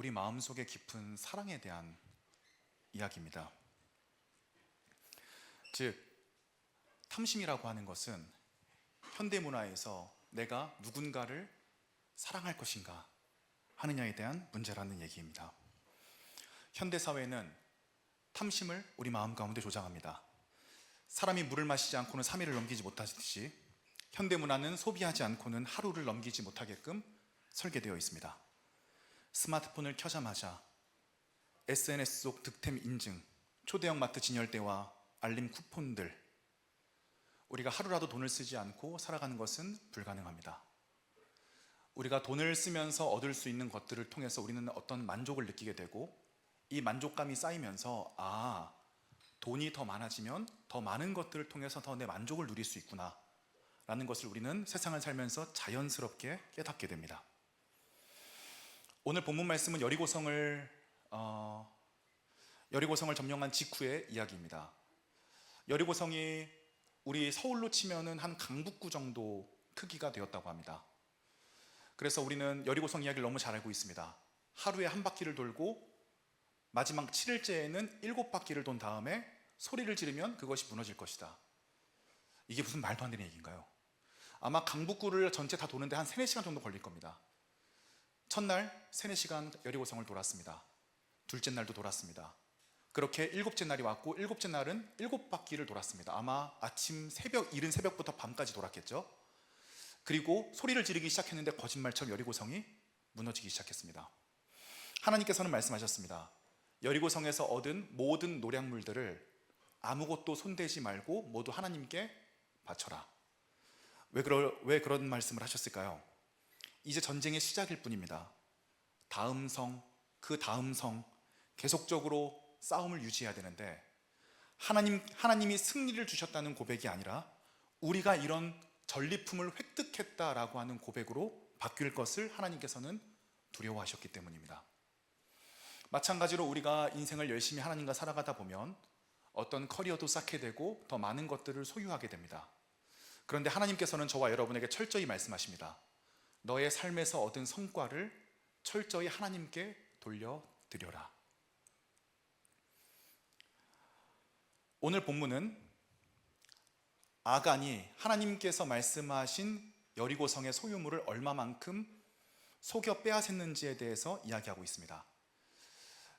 우리 마음속에 깊은 사랑에 대한 이야기입니다. 즉, 탐심이라고 하는 것은 현대문화에서 내가 누군가를 사랑할 것인가 하느냐에 대한 문제라는 얘기입니다. 현대사회는 탐심을 우리 마음 가운데 조장합니다. 사람이 물을 마시지 않고는 3일을 넘기지 못하듯이 현대문화는 소비하지 않고는 하루를 넘기지 못하게끔 설계되어 있습니다. 스마트폰을 켜자마자 SNS 속 득템 인증, 초대형 마트 진열대와 알림 쿠폰들, 우리가 하루라도 돈을 쓰지 않고 살아가는 것은 불가능합니다. 우리가 돈을 쓰면서 얻을 수 있는 것들을 통해서 우리는 어떤 만족을 느끼게 되고, 이 만족감이 쌓이면서 돈이 더 많아지면 더 많은 것들을 통해서 더 내 만족을 누릴 수 있구나 라는 것을 우리는 세상을 살면서 자연스럽게 깨닫게 됩니다. 오늘 본문 말씀은 여리고성을 점령한 직후의 이야기입니다. 여리고성이 우리 서울로 치면은 한 강북구 정도 크기가 되었다고 합니다. 그래서 우리는 여리고성 이야기를 너무 잘 알고 있습니다. 하루에 한 바퀴를 돌고 마지막 7일째에는 7바퀴를 돈 다음에 소리를 지르면 그것이 무너질 것이다. 이게 무슨 말도 안 되는 얘기인가요? 아마 강북구를 전체 다 도는데 한 3, 4시간 정도 걸릴 겁니다. 첫날 3, 4시간 여리고성을 돌았습니다. 둘째 날도 돌았습니다. 그렇게 7째 날이 왔고 7째 날은 7바퀴를 돌았습니다. 아마 이른 새벽부터 밤까지 돌았겠죠. 그리고 소리를 지르기 시작했는데 거짓말처럼 여리고성이 무너지기 시작했습니다. 하나님께서는 말씀하셨습니다. 여리고성에서 얻은 모든 노략물들을 아무것도 손대지 말고 모두 하나님께 바쳐라. 왜 그런 말씀을 하셨을까요? 이제 전쟁의 시작일 뿐입니다. 다음 성, 그 다음 성, 계속적으로 싸움을 유지해야 되는데 하나님이 승리를 주셨다는 고백이 아니라 우리가 이런 전리품을 획득했다라고 하는 고백으로 바뀔 것을 하나님께서는 두려워하셨기 때문입니다. 마찬가지로 우리가 인생을 열심히 하나님과 살아가다 보면 어떤 커리어도 쌓게 되고 더 많은 것들을 소유하게 됩니다. 그런데 하나님께서는 저와 여러분에게 철저히 말씀하십니다. 너의 삶에서 얻은 성과를 철저히 하나님께 돌려드려라. 오늘 본문은 아간이 하나님께서 말씀하신 여리고성의 소유물을 얼마만큼 속여 빼앗았는지에 대해서 이야기하고 있습니다.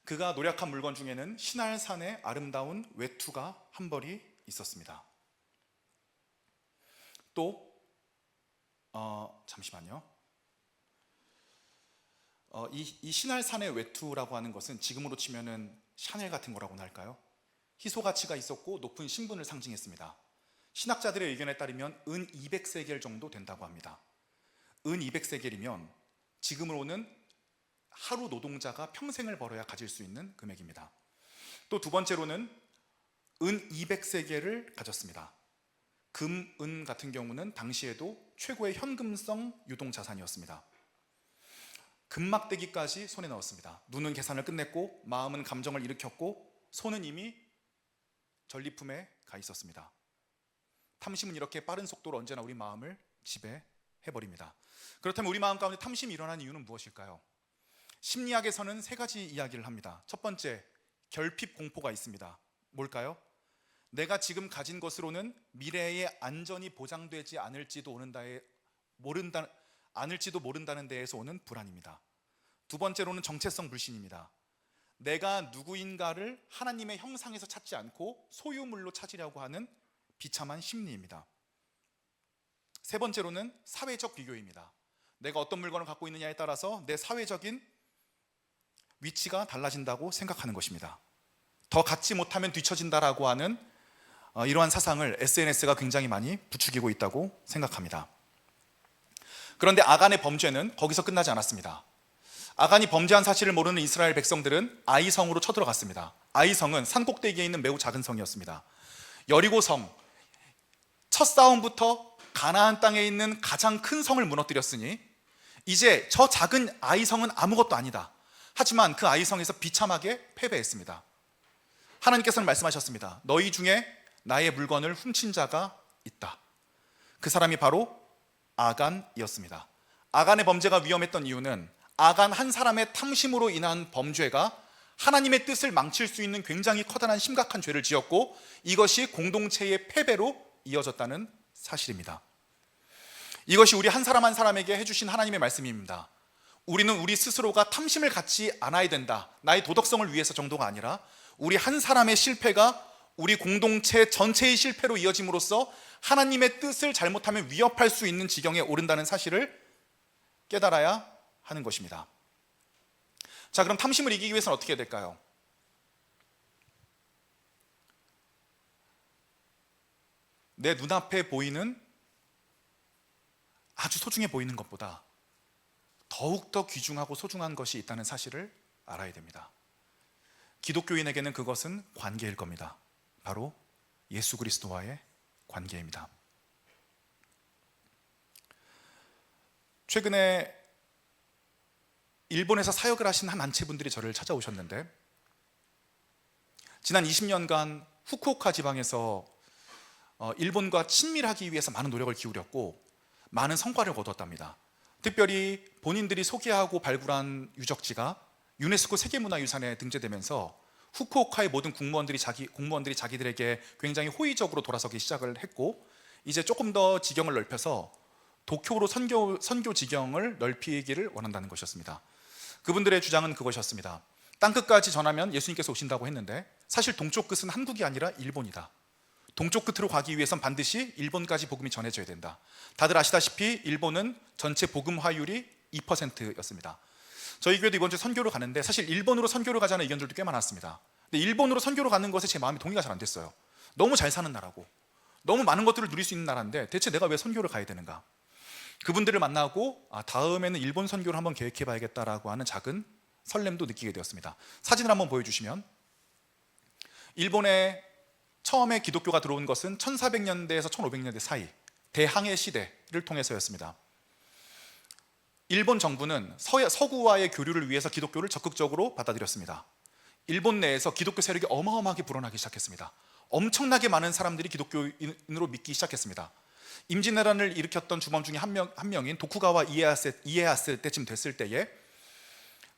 그가 노력한 물건 중에는 신할산의 아름다운 외투가 한 벌이 있었습니다. 또 잠시만요. 이 신할산의 외투라고 하는 것은 지금으로 치면은 샤넬 같은 거라고나 할까요? 희소 가치가 있었고 높은 신분을 상징했습니다. 신학자들의 의견에 따르면 은 200세겔 정도 된다고 합니다. 은 200세겔이면 지금으로는 하루 노동자가 평생을 벌어야 가질 수 있는 금액입니다. 또 두 번째로는 은 200세겔을 가졌습니다. 금, 은 같은 경우는 당시에도 최고의 현금성 유동자산이었습니다. 금막대기까지 손에 넣었습니다. 눈은 계산을 끝냈고 마음은 감정을 일으켰고 손은 이미 전리품에 가 있었습니다. 탐심은 이렇게 빠른 속도로 언제나 우리 마음을 지배해버립니다. 그렇다면 우리 마음 가운데 탐심이 일어나는 이유는 무엇일까요? 심리학에서는 3가지 이야기를 합니다. 첫 번째, 결핍 공포가 있습니다. 뭘까요? 내가 지금 가진 것으로는 미래에 안전이 보장되지 않을지도 모른다는 데에서 오는 불안입니다. 두 번째로는 정체성 불신입니다. 내가 누구인가를 하나님의 형상에서 찾지 않고 소유물로 찾으려고 하는 비참한 심리입니다. 세 번째로는 사회적 비교입니다. 내가 어떤 물건을 갖고 있느냐에 따라서 내 사회적인 위치가 달라진다고 생각하는 것입니다. 더 갖지 못하면 뒤처진다라고 하는 이러한 사상을 SNS가 굉장히 많이 부추기고 있다고 생각합니다. 그런데 아간의 범죄는 거기서 끝나지 않았습니다. 아간이 범죄한 사실을 모르는 이스라엘 백성들은 아이성으로 쳐들어갔습니다. 아이성은 산꼭대기에 있는 매우 작은 성이었습니다. 여리고성, 첫 싸움부터 가나안 땅에 있는 가장 큰 성을 무너뜨렸으니 이제 저 작은 아이성은 아무것도 아니다. 하지만 그 아이성에서 비참하게 패배했습니다. 하나님께서는 말씀하셨습니다. 너희 중에 나의 물건을 훔친 자가 있다. 그 사람이 바로 아간이었습니다. 아간의 범죄가 위험했던 이유는 아간 한 사람의 탐심으로 인한 범죄가 하나님의 뜻을 망칠 수 있는 굉장히 커다란 심각한 죄를 지었고, 이것이 공동체의 패배로 이어졌다는 사실입니다. 이것이 우리 한 사람 한 사람에게 해주신 하나님의 말씀입니다. 우리는 우리 스스로가 탐심을 갖지 않아야 된다, 나의 도덕성을 위해서 정도가 아니라 우리 한 사람의 실패가 우리 공동체 전체의 실패로 이어짐으로써 하나님의 뜻을 잘못하면 위협할 수 있는 지경에 오른다는 사실을 깨달아야 하는 것입니다. 자, 그럼 탐심을 이기기 위해서는 어떻게 해야 될까요? 내 눈앞에 보이는 아주 소중해 보이는 것보다 더욱더 귀중하고 소중한 것이 있다는 사실을 알아야 됩니다. 기독교인에게는 그것은 관계일 겁니다. 바로 예수 그리스도와의 관계입니다. 최근에 일본에서 사역을 하신 한 안채분들이 저를 찾아오셨는데, 지난 20년간 후쿠오카 지방에서 일본과 친밀하기 위해서 많은 노력을 기울였고 많은 성과를 거뒀답니다. 특별히 본인들이 소개하고 발굴한 유적지가 유네스코 세계문화유산에 등재되면서 후쿠오카의 모든 공무원들이 자기들에게 굉장히 호의적으로 돌아서기 시작을 했고, 이제 조금 더 지경을 넓혀서 도쿄로 선교 지경을 넓히기를 원한다는 것이었습니다. 그분들의 주장은 그것이었습니다. 땅끝까지 전하면 예수님께서 오신다고 했는데 사실 동쪽 끝은 한국이 아니라 일본이다. 동쪽 끝으로 가기 위해선 반드시 일본까지 복음이 전해져야 된다. 다들 아시다시피 일본은 전체 복음 화율이 2%였습니다. 저희 교회도 이번 주에 선교를 가는데 사실 일본으로 선교를 가자는 의견들도 꽤 많았습니다. 근데 일본으로 선교를 가는 것에 제 마음이 동의가 잘 안 됐어요. 너무 잘 사는 나라고 너무 많은 것들을 누릴 수 있는 나라인데 대체 내가 왜 선교를 가야 되는가? 그분들을 만나고 다음에는 일본 선교를 한번 계획해 봐야겠다라고 하는 작은 설렘도 느끼게 되었습니다. 사진을 한번 보여주시면, 일본에 처음에 기독교가 들어온 것은 1400년대에서 1500년대 사이 대항해 시대를 통해서였습니다. 일본 정부는 서구와의 교류를 위해서 기독교를 적극적으로 받아들였습니다. 일본 내에서 기독교 세력이 어마어마하게 불어나기 시작했습니다. 엄청나게 많은 사람들이 기독교인으로 믿기 시작했습니다. 임진왜란을 일으켰던 주범 중에 한 명인 도쿠가와 이에야스 때쯤 됐을 때에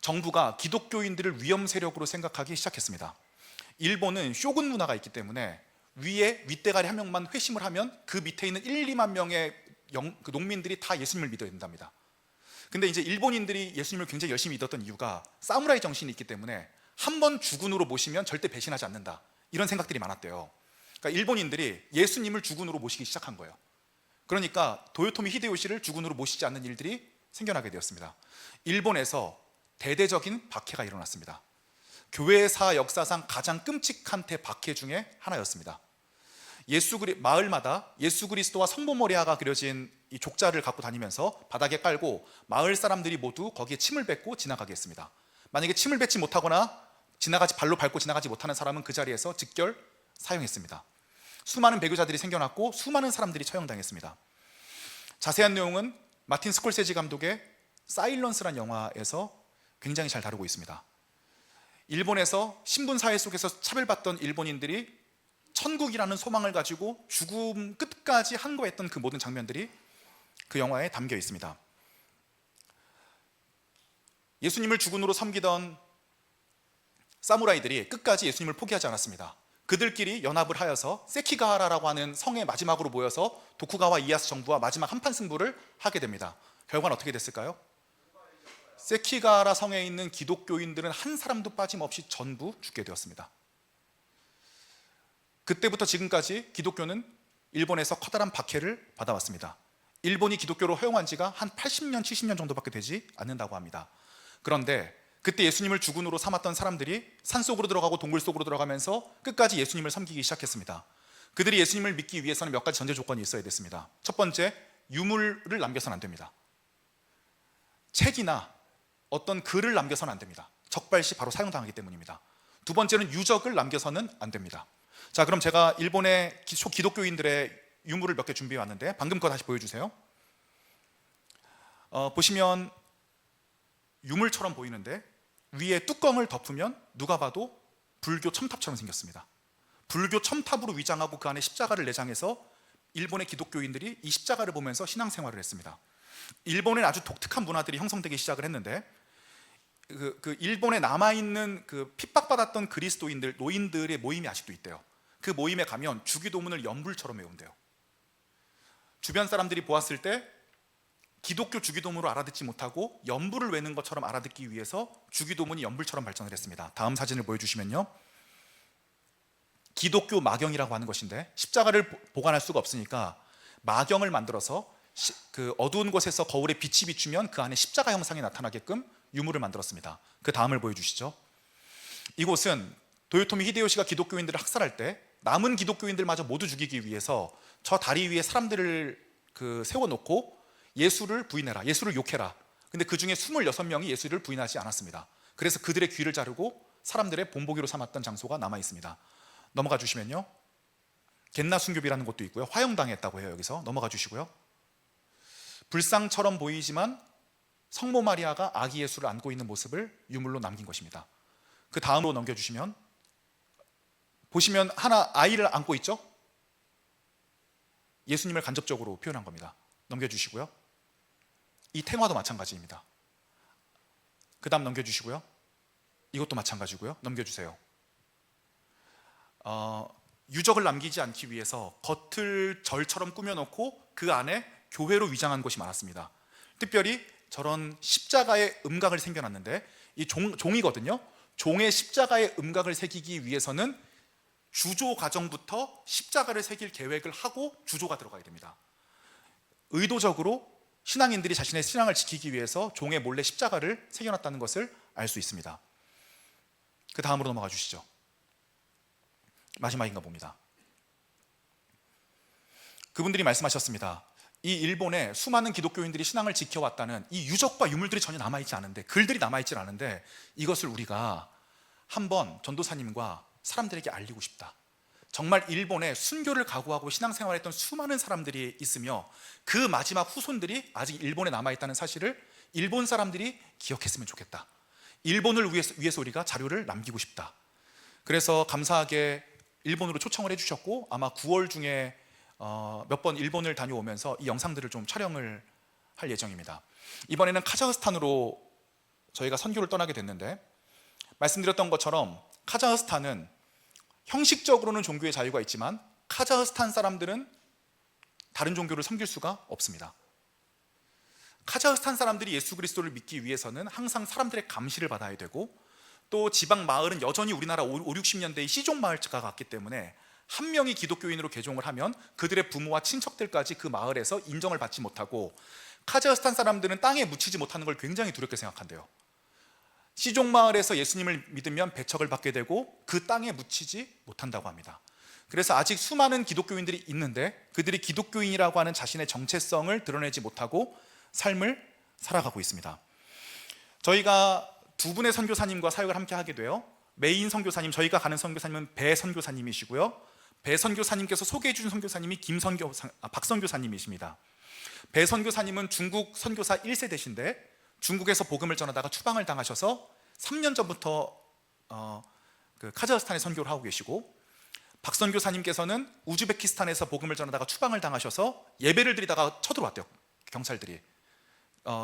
정부가 기독교인들을 위험 세력으로 생각하기 시작했습니다. 일본은 쇼군 문화가 있기 때문에 위에 윗대가리 한 명만 회심을 하면 그 밑에 있는 1, 2만 명의 농민들이 다 예수님을 믿어야 된답니다. 근데 이제 일본인들이 예수님을 굉장히 열심히 믿었던 이유가 사무라이 정신이 있기 때문에 한 번 주군으로 모시면 절대 배신하지 않는다, 이런 생각들이 많았대요. 그러니까 일본인들이 예수님을 주군으로 모시기 시작한 거예요. 그러니까 도요토미 히데요시를 주군으로 모시지 않는 일들이 생겨나게 되었습니다. 일본에서 대대적인 박해가 일어났습니다. 교회사 역사상 가장 끔찍한 대박해 중에 하나였습니다. 마을마다 예수 그리스도와 성모 모리아가 그려진 이 족자를 갖고 다니면서 바닥에 깔고 마을 사람들이 모두 거기에 침을 뱉고 지나가게 했습니다. 만약에 침을 뱉지 못하거나 발로 밟고 지나가지 못하는 사람은 그 자리에서 즉결 사형했습니다. 수많은 배교자들이 생겨났고 수많은 사람들이 처형당했습니다. 자세한 내용은 마틴 스콜세지 감독의 사일런스란 영화에서 굉장히 잘 다루고 있습니다. 일본에서 신분사회 속에서 차별받던 일본인들이 천국이라는 소망을 가지고 죽음 끝까지 항거했던 그 모든 장면들이 그 영화에 담겨 있습니다. 예수님을 주군으로 섬기던 사무라이들이 끝까지 예수님을 포기하지 않았습니다. 그들끼리 연합을 하여서 세키가하라라고 하는 성에 마지막으로 모여서 도쿠가와 이에야스 정부와 마지막 한판 승부를 하게 됩니다. 결과는 어떻게 됐을까요? 세키가하라 성에 있는 기독교인들은 한 사람도 빠짐없이 전부 죽게 되었습니다. 그때부터 지금까지 기독교는 일본에서 커다란 박해를 받아왔습니다. 일본이 기독교로 허용한 지가 한 80년, 70년 정도밖에 되지 않는다고 합니다. 그런데 그때 예수님을 주군으로 삼았던 사람들이 산속으로 들어가고 동굴 속으로 들어가면서 끝까지 예수님을 섬기기 시작했습니다. 그들이 예수님을 믿기 위해서는 몇 가지 전제 조건이 있어야 됐습니다. 첫 번째, 유물을 남겨서는 안 됩니다. 책이나 어떤 글을 남겨서는 안 됩니다. 적발시 바로 사용당하기 때문입니다. 두 번째는 유적을 남겨서는 안 됩니다. 자, 그럼 제가 일본의 기독교인들의 유물을 몇 개 준비해 왔는데 방금 거 다시 보여주세요. 보시면 유물처럼 보이는데 위에 뚜껑을 덮으면 누가 봐도 불교 첨탑처럼 생겼습니다. 불교 첨탑으로 위장하고 그 안에 십자가를 내장해서 일본의 기독교인들이 이 십자가를 보면서 신앙생활을 했습니다. 일본엔 아주 독특한 문화들이 형성되기 시작을 했는데, 그 일본에 남아 있는 그 핍박받았던 그리스도인들 노인들의 모임이 아직도 있대요. 그 모임에 가면 주기도문을 연불처럼 외운대요. 주변 사람들이 보았을 때 기독교 주기도문으로 알아듣지 못하고 연불을 외는 것처럼 알아듣기 위해서 주기도문이 연불처럼 발전을 했습니다. 다음 사진을 보여주시면요, 기독교 마경이라고 하는 것인데, 십자가를 보관할 수가 없으니까 마경을 만들어서 그 어두운 곳에서 거울에 빛이 비추면 그 안에 십자가 형상이 나타나게끔 유물을 만들었습니다. 그 다음을 보여주시죠. 이곳은 도요토미 히데요시가 기독교인들을 학살할 때 남은 기독교인들마저 모두 죽이기 위해서 저 다리 위에 사람들을 세워놓고 예수를 부인해라, 예수를 욕해라. 근데 그 중에 26명이 예수를 부인하지 않았습니다. 그래서 그들의 귀를 자르고 사람들의 본보기로 삼았던 장소가 남아 있습니다. 넘어가 주시면요, 겐나 순교비라는 곳도 있고요. 화형당했다고 해요. 여기서 넘어가 주시고요. 불상처럼 보이지만 성모 마리아가 아기 예수를 안고 있는 모습을 유물로 남긴 것입니다. 그 다음으로 넘겨주시면, 보시면 하나 아이를 안고 있죠? 예수님을 간접적으로 표현한 겁니다. 넘겨주시고요. 이 탱화도 마찬가지입니다. 그 다음 넘겨주시고요. 이것도 마찬가지고요. 넘겨주세요. 유적을 남기지 않기 위해서 겉을 절처럼 꾸며놓고 그 안에 교회로 위장한 곳이 많았습니다. 특별히 저런 십자가의 음각을 새겨놨는데, 이 종이거든요. 종의 십자가의 음각을 새기기 위해서는 주조 과정부터 십자가를 새길 계획을 하고 주조가 들어가야 됩니다. 의도적으로 신앙인들이 자신의 신앙을 지키기 위해서 종에 몰래 십자가를 새겨놨다는 것을 알 수 있습니다. 그 다음으로 넘어가 주시죠. 마지막인가 봅니다. 그분들이 말씀하셨습니다. 이 일본에 수많은 기독교인들이 신앙을 지켜왔다는 이 유적과 유물들이 전혀 남아있지 않은데, 글들이 남아있지 않은데, 이것을 우리가 한번 전도사님과 사람들에게 알리고 싶다. 정말 일본에 순교를 각오하고 신앙생활했던 수많은 사람들이 있으며 그 마지막 후손들이 아직 일본에 남아있다는 사실을 일본 사람들이 기억했으면 좋겠다. 일본을 위해서 우리가 자료를 남기고 싶다. 그래서 감사하게 일본으로 초청을 해주셨고, 아마 9월 중에 몇 번 일본을 다녀오면서 이 영상들을 좀 촬영을 할 예정입니다. 이번에는 카자흐스탄으로 저희가 선교를 떠나게 됐는데, 말씀드렸던 것처럼 카자흐스탄은 형식적으로는 종교의 자유가 있지만 카자흐스탄 사람들은 다른 종교를 섬길 수가 없습니다. 카자흐스탄 사람들이 예수 그리스도를 믿기 위해서는 항상 사람들의 감시를 받아야 되고, 또 지방 마을은 여전히 우리나라 5, 60년대의 시종 마을가 같기 때문에 한 명이 기독교인으로 개종을 하면 그들의 부모와 친척들까지 그 마을에서 인정을 받지 못하고, 카자흐스탄 사람들은 땅에 묻히지 못하는 걸 굉장히 두렵게 생각한대요. 시종 마을에서 예수님을 믿으면 배척을 받게 되고 그 땅에 묻히지 못한다고 합니다. 그래서 아직 수많은 기독교인들이 있는데 그들이 기독교인이라고 하는 자신의 정체성을 드러내지 못하고 삶을 살아가고 있습니다. 저희가 두 분의 선교사님과 사역을 함께 하게 돼요. 메인 선교사님, 저희가 가는 선교사님은 배 선교사님이시고요, 배 선교사님께서 소개해 주신 선교사님이 박 선교사님이십니다. 배 선교사님은 중국 선교사 1세대신데 중국에서 복음을 전하다가 추방을 당하셔서 3년 전부터 카자흐스탄에 선교를 하고 계시고, 박 선교사님께서는 우즈베키스탄에서 복음을 전하다가 추방을 당하셔서 예배를 드리다가 쳐들어왔대요, 경찰들이.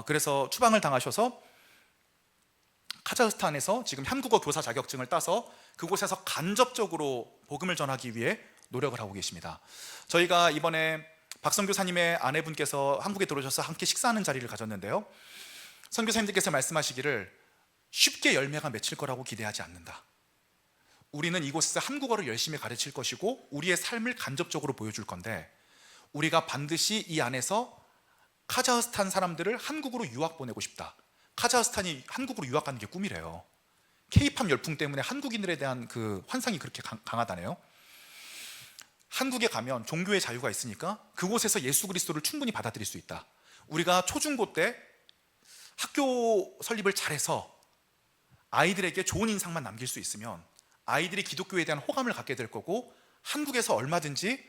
그래서 추방을 당하셔서 카자흐스탄에서 지금 한국어 교사 자격증을 따서 그곳에서 간접적으로 복음을 전하기 위해 노력을 하고 계십니다. 저희가 이번에 박 선교사님의 아내분께서 한국에 들어오셔서 함께 식사하는 자리를 가졌는데요, 선교사님들께서 말씀하시기를 쉽게 열매가 맺힐 거라고 기대하지 않는다. 우리는 이곳에서 한국어를 열심히 가르칠 것이고 우리의 삶을 간접적으로 보여줄 건데, 우리가 반드시 이 안에서 카자흐스탄 사람들을 한국으로 유학 보내고 싶다. 카자흐스탄이 한국으로 유학 가는 게 꿈이래요. K-팝 열풍 때문에 한국인들에 대한 그 환상이 그렇게 강하다네요. 한국에 가면 종교의 자유가 있으니까 그곳에서 예수 그리스도를 충분히 받아들일 수 있다. 우리가 초중고 때 학교 설립을 잘해서 아이들에게 좋은 인상만 남길 수 있으면 아이들이 기독교에 대한 호감을 갖게 될 거고, 한국에서 얼마든지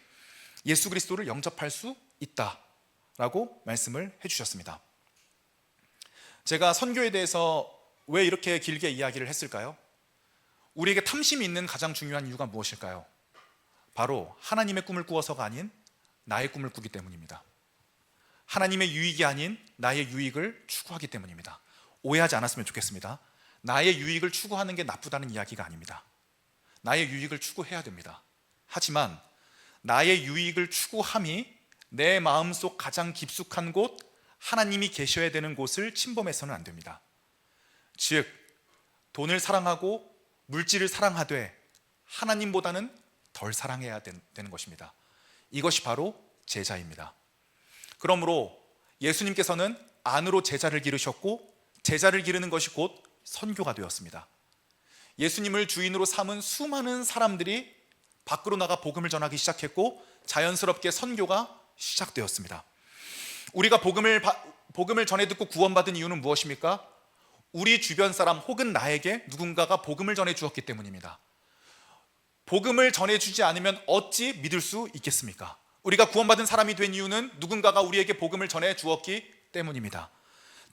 예수 그리스도를 영접할 수 있다라고 말씀을 해주셨습니다. 제가 선교에 대해서 왜 이렇게 길게 이야기를 했을까요? 우리에게 탐심이 있는 가장 중요한 이유가 무엇일까요? 바로 하나님의 꿈을 꾸어서가 아닌 나의 꿈을 꾸기 때문입니다. 하나님의 유익이 아닌 나의 유익을 추구하기 때문입니다. 오해하지 않았으면 좋겠습니다. 나의 유익을 추구하는 게 나쁘다는 이야기가 아닙니다. 나의 유익을 추구해야 됩니다. 하지만 나의 유익을 추구함이 내 마음속 가장 깊숙한 곳, 하나님이 계셔야 되는 곳을 침범해서는 안 됩니다. 즉, 돈을 사랑하고 물질을 사랑하되 하나님보다는 덜 사랑해야 되는 것입니다. 이것이 바로 제자입니다. 그러므로 예수님께서는 안으로 제자를 기르셨고, 제자를 기르는 것이 곧 선교가 되었습니다. 예수님을 주인으로 삼은 수많은 사람들이 밖으로 나가 복음을 전하기 시작했고, 자연스럽게 선교가 시작되었습니다. 우리가 복음을 전해 듣고 구원받은 이유는 무엇입니까? 우리 주변 사람 혹은 나에게 누군가가 복음을 전해 주었기 때문입니다. 복음을 전해 주지 않으면 어찌 믿을 수 있겠습니까? 우리가 구원받은 사람이 된 이유는 누군가가 우리에게 복음을 전해 주었기 때문입니다.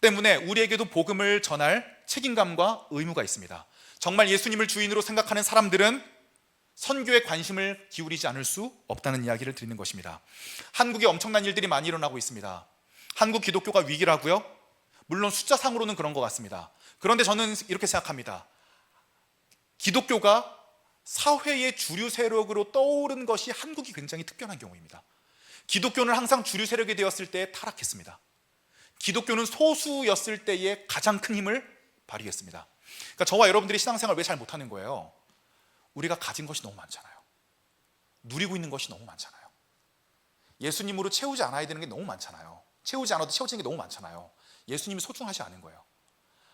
때문에 우리에게도 복음을 전할 책임감과 의무가 있습니다. 정말 예수님을 주인으로 생각하는 사람들은 선교에 관심을 기울이지 않을 수 없다는 이야기를 드리는 것입니다. 한국에 엄청난 일들이 많이 일어나고 있습니다. 한국 기독교가 위기라고요? 물론 숫자상으로는 그런 것 같습니다. 그런데 저는 이렇게 생각합니다. 기독교가 사회의 주류 세력으로 떠오른 것이 한국이 굉장히 특별한 경우입니다. 기독교는 항상 주류 세력이 되었을 때 타락했습니다. 기독교는 소수였을 때에 가장 큰 힘을 발휘했습니다. 그러니까 저와 여러분들이 신앙생활 왜 잘 못하는 거예요? 우리가 가진 것이 너무 많잖아요. 누리고 있는 것이 너무 많잖아요. 예수님으로 채우지 않아야 되는 게 너무 많잖아요. 채우지 않아도 채워지는 게 너무 많잖아요. 예수님이 소중하지 않은 거예요.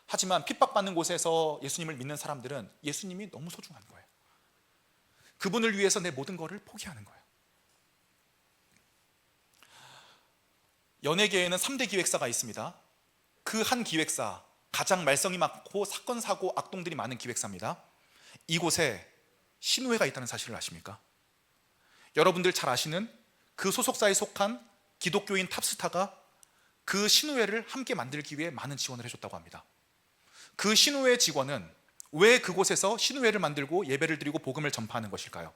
하지만 핍박받는 곳에서 예수님을 믿는 사람들은 예수님이 너무 소중한 거예요. 그분을 위해서 내 모든 것을 포기하는 거예요. 연예계에는 3대 기획사가 있습니다. 그 한 기획사, 가장 말썽이 많고 사건, 사고, 악동들이 많은 기획사입니다. 이곳에 신우회가 있다는 사실을 아십니까? 여러분들 잘 아시는 그 소속사에 속한 기독교인 탑스타가 그 신우회를 함께 만들기 위해 많은 지원을 해줬다고 합니다. 그 신우회 직원은 왜 그곳에서 신우회를 만들고 예배를 드리고 복음을 전파하는 것일까요?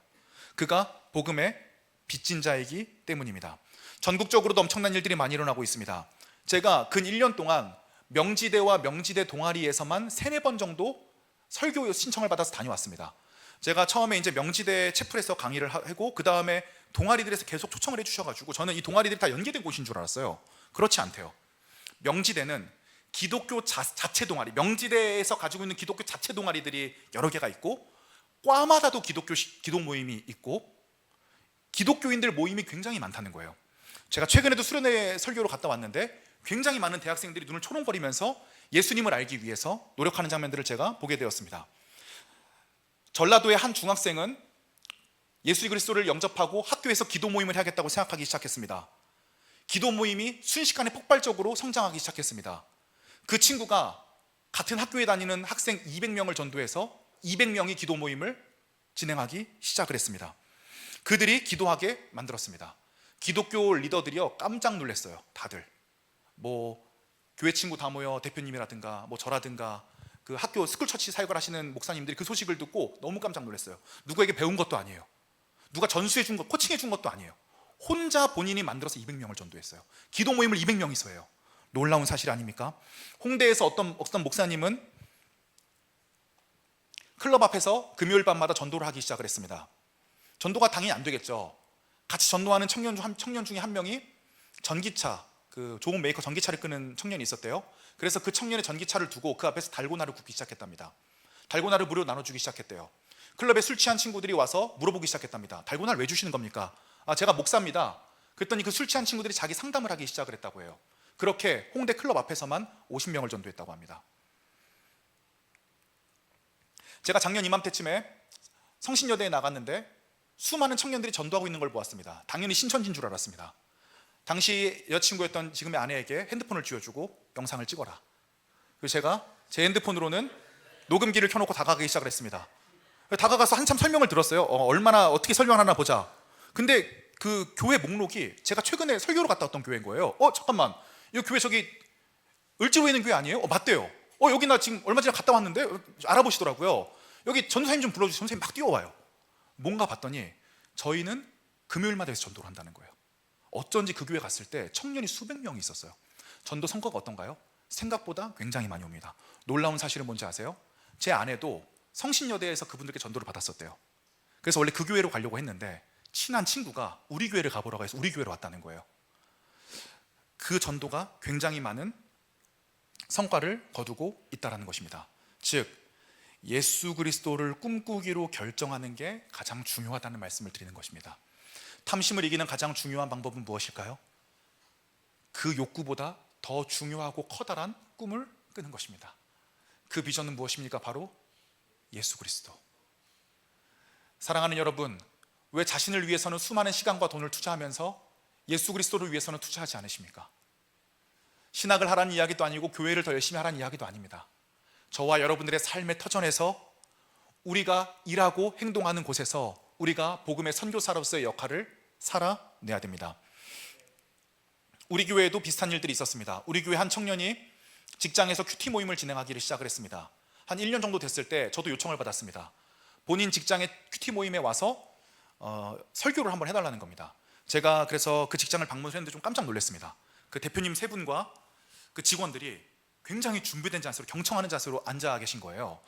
그가 복음의 빚진 자이기 때문입니다. 전국적으로도 엄청난 일들이 많이 일어나고 있습니다. 제가 근 1년 동안 명지대와 명지대 동아리에서만 3-4번 정도 설교 신청을 받아서 다녀왔습니다. 제가 처음에 이제 명지대 채플에서 강의를 하고 그 다음에 동아리들에서 계속 초청을 해주셔가지고 저는 이 동아리들이 다 연계된 곳인 줄 알았어요. 그렇지 않대요. 명지대는 기독교 자체 동아리, 명지대에서 가지고 있는 기독교 자체 동아리들이 여러 개가 있고, 과마다도 기도 모임이 있고, 기독교인들 모임이 굉장히 많다는 거예요. 제가 최근에도 수련회 설교로 갔다 왔는데 굉장히 많은 대학생들이 눈을 초롱거리면서 예수님을 알기 위해서 노력하는 장면들을 제가 보게 되었습니다. 전라도의 한 중학생은 예수 그리스도를 영접하고 학교에서 기도 모임을 해야겠다고 생각하기 시작했습니다. 기도 모임이 순식간에 폭발적으로 성장하기 시작했습니다. 그 친구가 같은 학교에 다니는 학생 200명을 전도해서 200명이 기도 모임을 진행하기 시작을 했습니다. 그들이 기도하게 만들었습니다. 기독교 리더들이요 깜짝 놀랐어요. 다들 교회 친구 다 모여 대표님이라든가 저라든가 그 학교 스쿨처치 사역을 하시는 목사님들이 그 소식을 듣고 너무 깜짝 놀랐어요. 누구에게 배운 것도 아니에요. 누가 전수해 준 것, 코칭해 준 것도 아니에요. 혼자 본인이 만들어서 200명을 전도했어요. 기도 모임을 200명이서 해요. 놀라운 사실 아닙니까? 홍대에서 어떤 목사님은 클럽 앞에서 금요일 밤마다 전도를 하기 시작을 했습니다. 전도가 당연히 안 되겠죠. 같이 전도하는 청년 중에 한 명이 전기차, 그 좋은 메이커 전기차를 끄는 청년이 있었대요. 그래서 그 청년의 전기차를 두고 그 앞에서 달고나를 굽기 시작했답니다. 달고나를 무료로 나눠주기 시작했대요. 클럽에 술 취한 친구들이 와서 물어보기 시작했답니다. 달고나를 왜 주시는 겁니까? 제가 목사입니다. 그랬더니 그 술 취한 친구들이 자기 상담을 하기 시작을 했다고 해요. 그렇게 홍대 클럽 앞에서만 50명을 전도했다고 합니다. 제가 작년 이맘때쯤에 성신여대에 나갔는데 수많은 청년들이 전도하고 있는 걸 보았습니다. 당연히 신천지인 줄 알았습니다. 당시 여자친구였던 지금의 아내에게 핸드폰을 쥐어주고 영상을 찍어라. 그래서 제가 제 핸드폰으로는 녹음기를 켜놓고 다가가기 시작을 했습니다. 다가가서 한참 설명을 들었어요. 얼마나 어떻게 설명하나 보자. 근데 그 교회 목록이 제가 최근에 설교로 갔다 왔던 교회인 거예요. 잠깐만, 이 교회 저기 을지로에 있는 교회 아니에요? 맞대요. 여기 나 지금 얼마 전에 갔다 왔는데 알아보시더라고요. 여기 전도사님 좀 불러주세요. 선생님 막 뛰어와요. 뭔가 봤더니 저희는 금요일마다 해서 전도를 한다는 거예요. 어쩐지 그 교회 갔을 때 청년이 수백 명이 있었어요. 전도 성과가 어떤가요? 생각보다 굉장히 많이 옵니다. 놀라운 사실은 뭔지 아세요? 제 아내도 성신여대에서 그분들께 전도를 받았었대요. 그래서 원래 그 교회로 가려고 했는데 친한 친구가 우리 교회를 가보라고 해서 우리 교회로 왔다는 거예요. 그 전도가 굉장히 많은 성과를 거두고 있다는 것입니다. 즉 예수 그리스도를 꿈꾸기로 결정하는 게 가장 중요하다는 말씀을 드리는 것입니다. 탐심을 이기는 가장 중요한 방법은 무엇일까요? 그 욕구보다 더 중요하고 커다란 꿈을 꾸는 것입니다. 그 비전은 무엇입니까? 바로 예수 그리스도. 사랑하는 여러분, 왜 자신을 위해서는 수많은 시간과 돈을 투자하면서 예수 그리스도를 위해서는 투자하지 않으십니까? 신학을 하라는 이야기도 아니고 교회를 더 열심히 하라는 이야기도 아닙니다. 저와 여러분들의 삶의 터전에서 우리가 일하고 행동하는 곳에서 우리가 복음의 선교사로서의 역할을 살아내야 됩니다. 우리 교회에도 비슷한 일들이 있었습니다. 우리 교회 한 청년이 직장에서 큐티 모임을 진행하기를 시작을 했습니다. 한 1년 정도 됐을 때 저도 요청을 받았습니다. 본인 직장의 큐티 모임에 와서 설교를 한번 해달라는 겁니다. 제가 그래서 그 직장을 방문했는데 좀 깜짝 놀랐습니다. 그 대표님 세 분과 그 직원들이 굉장히 준비된 자세로, 경청하는 자세로 앉아 계신 거예요.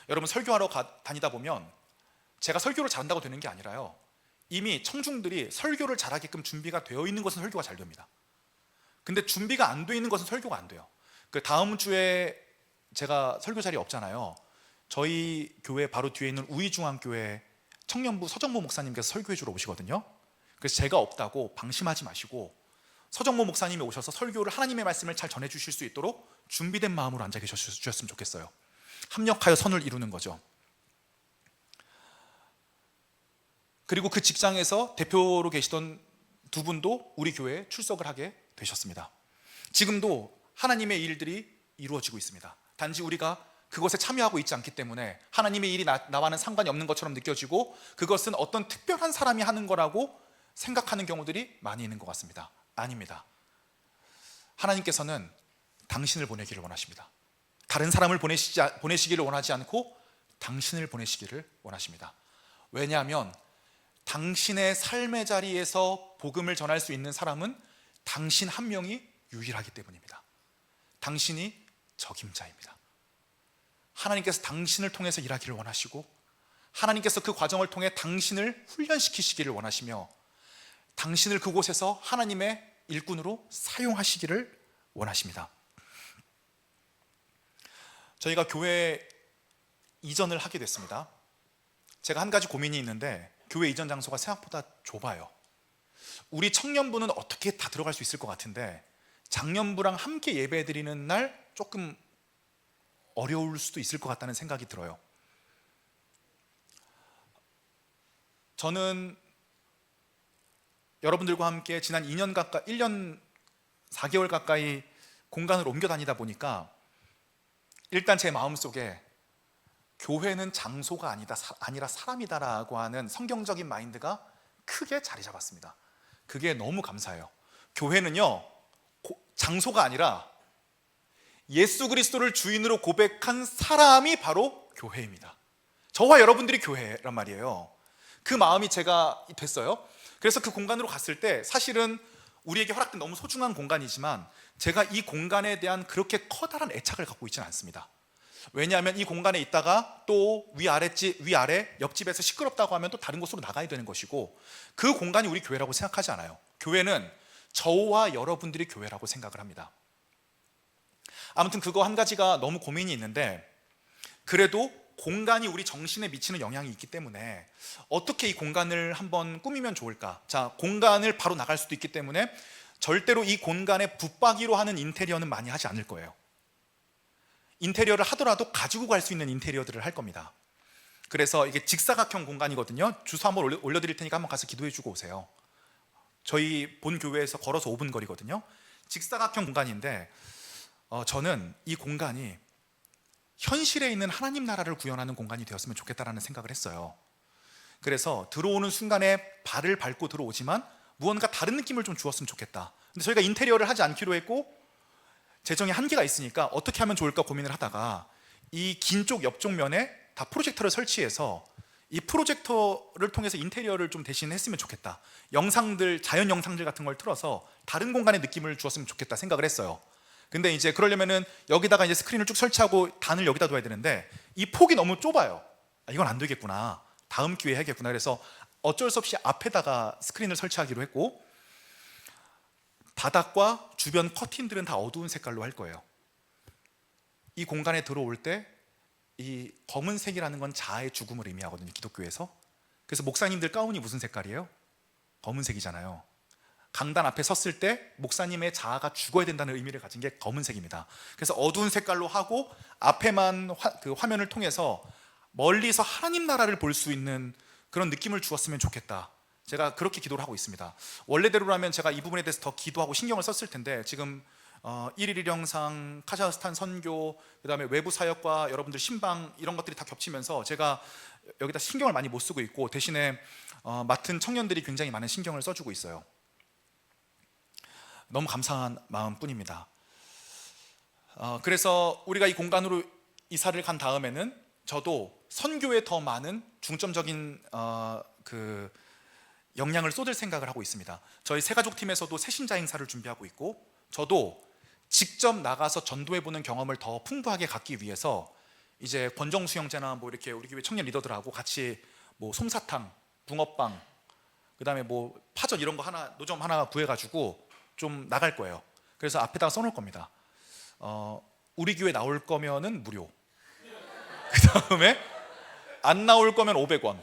여러분, 설교하러 다니다 보면 제가 설교를 잘한다고 되는 게 아니라요, 이미 청중들이 설교를 잘하게끔 준비가 되어 있는 것은 설교가 잘 됩니다. 근데 준비가 안 돼 있는 것은 설교가 안 돼요. 그 다음 주에 제가 설교 자리 없잖아요. 저희 교회 바로 뒤에 있는 우이중앙교회 청년부 서정모 목사님께서 설교해 주러 오시거든요. 그래서 제가 없다고 방심하지 마시고 서정모 목사님이 오셔서 설교를, 하나님의 말씀을 잘 전해 주실 수 있도록 준비된 마음으로 앉아 계셨으면 좋겠어요. 합력하여 선을 이루는 거죠. 그리고 그 직장에서 대표로 계시던 두 분도 우리 교회에 출석을 하게 되셨습니다. 지금도 하나님의 일들이 이루어지고 있습니다. 단지 우리가 그것에 참여하고 있지 않기 때문에 하나님의 일이 나와는 상관이 없는 것처럼 느껴지고 그것은 어떤 특별한 사람이 하는 거라고 생각하는 경우들이 많이 있는 것 같습니다. 아닙니다. 하나님께서는 당신을 보내기를 원하십니다. 다른 사람을 보내시기를 원하지 않고 당신을 보내시기를 원하십니다. 왜냐하면 당신의 삶의 자리에서 복음을 전할 수 있는 사람은 당신 한 명이 유일하기 때문입니다. 당신이 적임자입니다. 하나님께서 당신을 통해서 일하기를 원하시고 하나님께서 그 과정을 통해 당신을 훈련시키시기를 원하시며 당신을 그곳에서 하나님의 일꾼으로 사용하시기를 원하십니다. 저희가 교회 이전을 하게 됐습니다. 제가 한 가지 고민이 있는데 교회 이전 장소가 생각보다 좁아요. 우리 청년부는 어떻게 다 들어갈 수 있을 것 같은데 장년부랑 함께 예배드리는 날 조금 어려울 수도 있을 것 같다는 생각이 들어요. 저는 여러분들과 함께 지난 1년 4개월 가까이 공간을 옮겨 다니다 보니까 일단 제 마음속에 교회는 장소가 아니라 사람이다라고 하는 성경적인 마인드가 크게 자리 잡았습니다. 그게 너무 감사해요. 교회는요, 장소가 아니라 예수 그리스도를 주인으로 고백한 사람이 바로 교회입니다. 저와 여러분들이 교회란 말이에요. 그 마음이 제가 됐어요. 그래서 그 공간으로 갔을 때 사실은 우리에게 허락된 너무 소중한 공간이지만 제가 이 공간에 대한 그렇게 커다란 애착을 갖고 있지는 않습니다. 왜냐하면 이 공간에 있다가 또 위아래 옆집에서 시끄럽다고 하면 또 다른 곳으로 나가야 되는 것이고 그 공간이 우리 교회라고 생각하지 않아요. 교회는 저와 여러분들이 교회라고 생각을 합니다. 아무튼 그거 한 가지가 너무 고민이 있는데 그래도 공간이 우리 정신에 미치는 영향이 있기 때문에 어떻게 이 공간을 한번 꾸미면 좋을까? 자, 공간을 바로 나갈 수도 있기 때문에 절대로 이 공간에 붙박이로 하는 인테리어는 많이 하지 않을 거예요. 인테리어를 하더라도 가지고 갈 수 있는 인테리어들을 할 겁니다. 그래서 이게 직사각형 공간이거든요. 주소 한번 올려드릴 테니까 한번 가서 기도해주고 오세요. 저희 본 교회에서 걸어서 5분 거리거든요. 직사각형 공간인데 저는 이 공간이 현실에 있는 하나님 나라를 구현하는 공간이 되었으면 좋겠다라는 생각을 했어요. 그래서 들어오는 순간에 발을 밟고 들어오지만 무언가 다른 느낌을 좀 주었으면 좋겠다. 근데 저희가 인테리어를 하지 않기로 했고 재정에 한계가 있으니까 어떻게 하면 좋을까 고민을 하다가 이 긴 쪽 옆쪽 면에 다 프로젝터를 설치해서 이 프로젝터를 통해서 인테리어를 좀 대신 했으면 좋겠다. 자연 영상들 같은 걸 틀어서 다른 공간의 느낌을 주었으면 좋겠다 생각을 했어요. 근데 이제 그러려면은 여기다가 이제 스크린을 쭉 설치하고 단을 여기다 둬야 되는데 이 폭이 너무 좁아요. 이건 안 되겠구나. 다음 기회에 해야겠구나. 그래서 어쩔 수 없이 앞에다가 스크린을 설치하기로 했고, 바닥과 주변 커튼들은 다 어두운 색깔로 할 거예요. 이 공간에 들어올 때 이 검은색이라는 건 자아의 죽음을 의미하거든요, 기독교에서. 그래서 목사님들 가운이 무슨 색깔이에요? 검은색이잖아요. 강단 앞에 섰을 때 목사님의 자아가 죽어야 된다는 의미를 가진 게 검은색입니다. 그래서 어두운 색깔로 하고 앞에만 그 화면을 통해서 멀리서 하나님 나라를 볼 수 있는 그런 느낌을 주었으면 좋겠다. 제가 그렇게 기도를 하고 있습니다. 원래대로라면 제가 이 부분에 대해서 더 기도하고 신경을 썼을 텐데, 지금 1일 1영상, 카자흐스탄 선교, 그 다음에 외부 사역과 여러분들 신방 이런 것들이 다 겹치면서 제가 여기다 신경을 많이 못 쓰고 있고, 대신에 맡은 청년들이 굉장히 많은 신경을 써주고 있어요. 너무 감사한 마음뿐입니다. 그래서 우리가 이 공간으로 이사를 간 다음에는 저도 선교에 더 많은 중점적인 그 역량을 쏟을 생각을 하고 있습니다. 저희 새가족팀에서도 새신자 행사를 준비하고 있고, 저도 직접 나가서 전도해보는 경험을 더 풍부하게 갖기 위해서 이제 권정수영제나 뭐 이렇게 우리 교회 청년 리더들하고 같이 뭐 솜사탕, 붕어빵, 그 다음에 뭐 파전 이런 거 하나, 노점 하나 구해가지고 좀 나갈 거예요. 그래서 앞에다가 써놓을 겁니다. 우리 교회 나올 거면은 무료, 그 다음에 안 나올 거면 500원,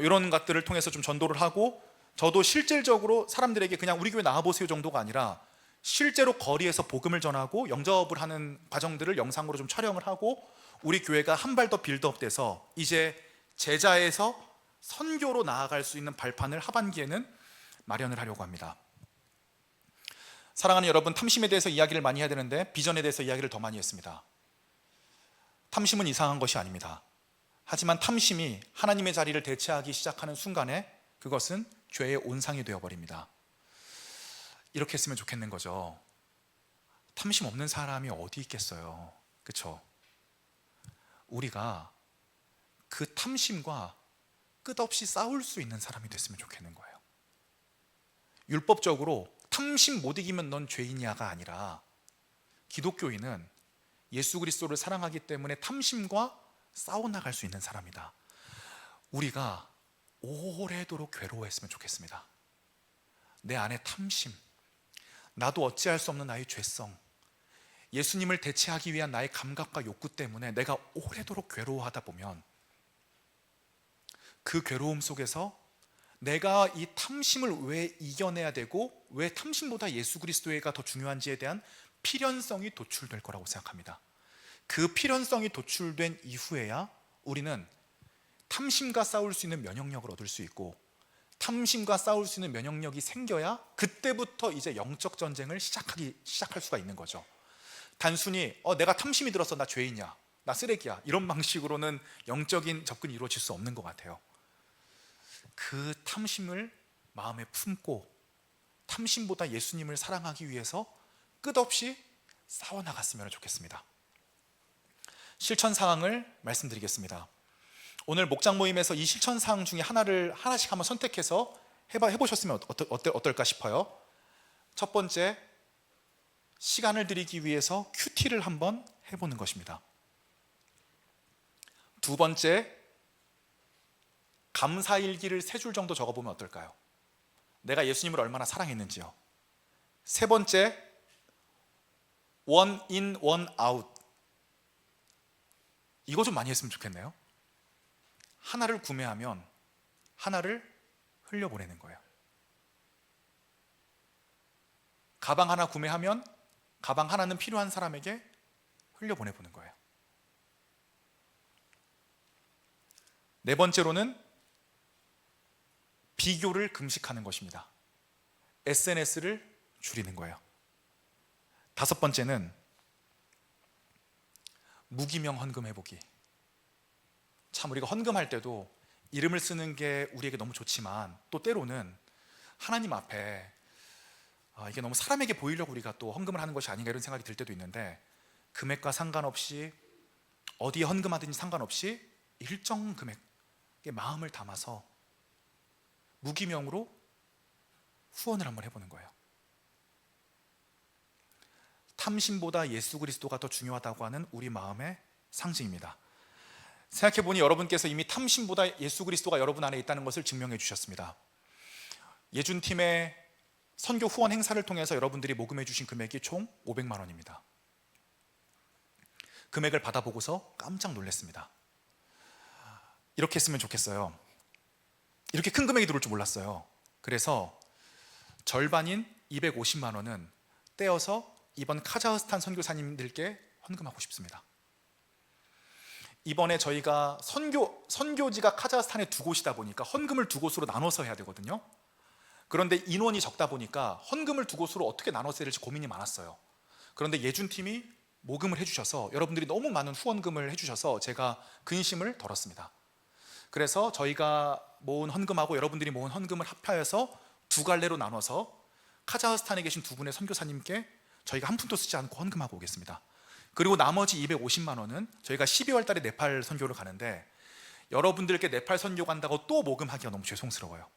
이런 것들을 통해서 좀 전도를 하고, 저도 실질적으로 사람들에게 그냥 우리 교회 나와보세요 정도가 아니라 실제로 거리에서 복음을 전하고 영접을 하는 과정들을 영상으로 좀 촬영을 하고, 우리 교회가 한 발 더 빌드업돼서 이제 제자에서 선교로 나아갈 수 있는 발판을 하반기에는 마련을 하려고 합니다. 사랑하는 여러분, 탐심에 대해서 이야기를 많이 해야 되는데 비전에 대해서 이야기를 더 많이 했습니다. 탐심은 이상한 것이 아닙니다. 하지만 탐심이 하나님의 자리를 대체하기 시작하는 순간에 그것은 죄의 온상이 되어버립니다. 이렇게 했으면 좋겠는 거죠. 탐심 없는 사람이 어디 있겠어요, 그렇죠? 우리가 그 탐심과 끝없이 싸울 수 있는 사람이 됐으면 좋겠는 거예요. 율법적으로 탐심 못 이기면 넌 죄인이야가 아니라, 기독교인은 예수 그리스도를 사랑하기 때문에 탐심과 싸워나갈 수 있는 사람이다. 우리가 오래도록 괴로워했으면 좋겠습니다. 내 안에 탐심, 나도 어찌할 수 없는 나의 죄성, 예수님을 대체하기 위한 나의 감각과 욕구 때문에 내가 오래도록 괴로워하다 보면 그 괴로움 속에서 내가 이 탐심을 왜 이겨내야 되고 왜 탐심보다 예수 그리스도가 더 중요한지에 대한 필연성이 도출될 거라고 생각합니다. 그 필연성이 도출된 이후에야 우리는 탐심과 싸울 수 있는 면역력을 얻을 수 있고, 탐심과 싸울 수 있는 면역력이 생겨야 그때부터 이제 영적 전쟁을 시작할 수가 있는 거죠. 단순히 내가 탐심이 들었어, 나 죄인이야, 나 쓰레기야, 이런 방식으로는 영적인 접근이 이루어질 수 없는 것 같아요. 그 탐심을 마음에 품고 탐심보다 예수님을 사랑하기 위해서 끝없이 싸워나갔으면 좋겠습니다. 실천 사항을 말씀드리겠습니다. 오늘 목장 모임에서 이 실천 사항 중에 하나씩 한번 선택해서 해보셨으면 어떨까 싶어요. 첫 번째, 시간을 들이기 위해서 큐티를 한번 해보는 것입니다. 두 번째, 감사일기를 3줄 정도 적어보면 어떨까요? 내가 예수님을 얼마나 사랑했는지요. 세 번째, one in, one out. 이거 좀 많이 했으면 좋겠네요. 하나를 구매하면 하나를 흘려보내는 거예요. 가방 하나 구매하면 가방 하나는 필요한 사람에게 흘려보내보는 거예요. 네 번째로는 비교를 금식하는 것입니다. SNS를 줄이는 거예요. 다섯 번째는 무기명 헌금해보기. 참, 우리가 헌금할 때도 이름을 쓰는 게 우리에게 너무 좋지만 또 때로는 하나님 앞에 이게 너무 사람에게 보이려고 우리가 또 헌금을 하는 것이 아닌가 이런 생각이 들 때도 있는데, 금액과 상관없이 어디에 헌금하든지 상관없이 일정 금액의 마음을 담아서 무기명으로 후원을 한번 해보는 거예요. 탐심보다 예수 그리스도가 더 중요하다고 하는 우리 마음의 상징입니다. 생각해보니 여러분께서 이미 탐심보다 예수 그리스도가 여러분 안에 있다는 것을 증명해 주셨습니다. 예준팀의 선교 후원 행사를 통해서 여러분들이 모금해 주신 금액이 총 500만 원입니다. 금액을 받아보고서 깜짝 놀랐습니다. 이렇게 했으면 좋겠어요. 이렇게 큰 금액이 들어올 줄 몰랐어요. 그래서 절반인 250만 원은 떼어서 이번 카자흐스탄 선교사님들께 헌금하고 싶습니다. 이번에 저희가 선교지가 카자흐스탄에 두 곳이다 보니까 헌금을 두 곳으로 나눠서 해야 되거든요. 그런데 인원이 적다 보니까 헌금을 두 곳으로 어떻게 나눠서 해야 될지 고민이 많았어요. 그런데 예준팀이 모금을 해주셔서, 여러분들이 너무 많은 후원금을 해주셔서 제가 근심을 덜었습니다. 그래서 저희가 모은 헌금하고 여러분들이 모은 헌금을 합하여서 두 갈래로 나눠서 카자흐스탄에 계신 두 분의 선교사님께 저희가 한 푼도 쓰지 않고 헌금하고 오겠습니다. 그리고 나머지 250만 원은 저희가 12월 달에 네팔 선교를 가는데 여러분들께 네팔 선교 간다고 또 모금하기가 너무 죄송스러워요.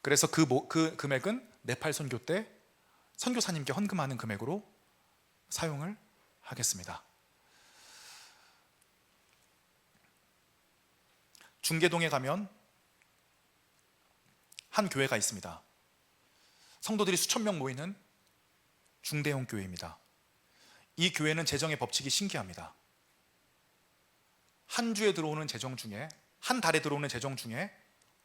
그래서 그 금액은 네팔 선교 때 선교사님께 헌금하는 금액으로 사용을 하겠습니다. 중계동에 가면 한 교회가 있습니다. 성도들이 수천 명 모이는 중대형 교회입니다. 이 교회는 재정의 법칙이 신기합니다. 한 주에 들어오는 재정 중에, 한 달에 들어오는 재정 중에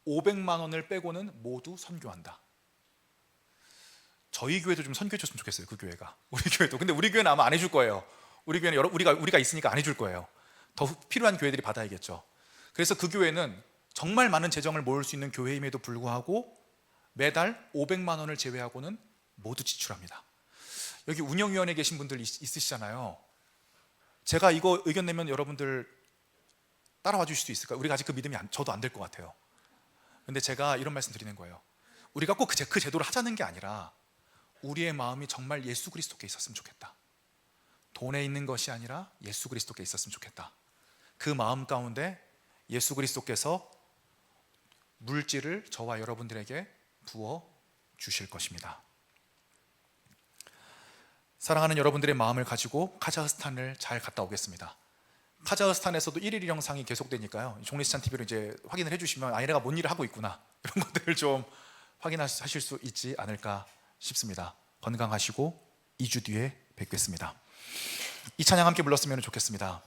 500만 원을 빼고는 모두 선교한다. 저희 교회도 좀 선교해 줬으면 좋겠어요. 그 교회가, 우리 교회도. 근데 우리 교회는 아마 안 해줄 거예요. 우리 교회는 우리가 있으니까 안 해줄 거예요. 더 필요한 교회들이 받아야겠죠. 그래서 그 교회는 정말 많은 재정을 모을 수 있는 교회임에도 불구하고 매달 500만 원을 제외하고는 모두 지출합니다. 여기 운영위원회에 계신 분들 있으시잖아요. 제가 이거 의견 내면 여러분들 따라와 주실 수 있을까요? 우리가 아직 그 믿음이 저도 안 될 것 같아요. 근데 제가 이런 말씀 드리는 거예요. 우리가 꼭 그 제도를 하자는 게 아니라 우리의 마음이 정말 예수 그리스도께 있었으면 좋겠다. 돈에 있는 것이 아니라 예수 그리스도께 있었으면 좋겠다. 그 마음 가운데 예수 그리스도께서 물질을 저와 여러분들에게 부어 주실 것입니다. 사랑하는 여러분들의 마음을 가지고 카자흐스탄을 잘 갔다 오겠습니다. 카자흐스탄에서도 1일 영상이 계속되니까요. 종리스찬 TV로 이제 확인을 해주시면 얘네가 뭔 일을 하고 있구나, 이런 것들을 좀 확인하실 수 있지 않을까 싶습니다. 건강하시고 2주 뒤에 뵙겠습니다. 이 찬양 함께 불렀으면 좋겠습니다.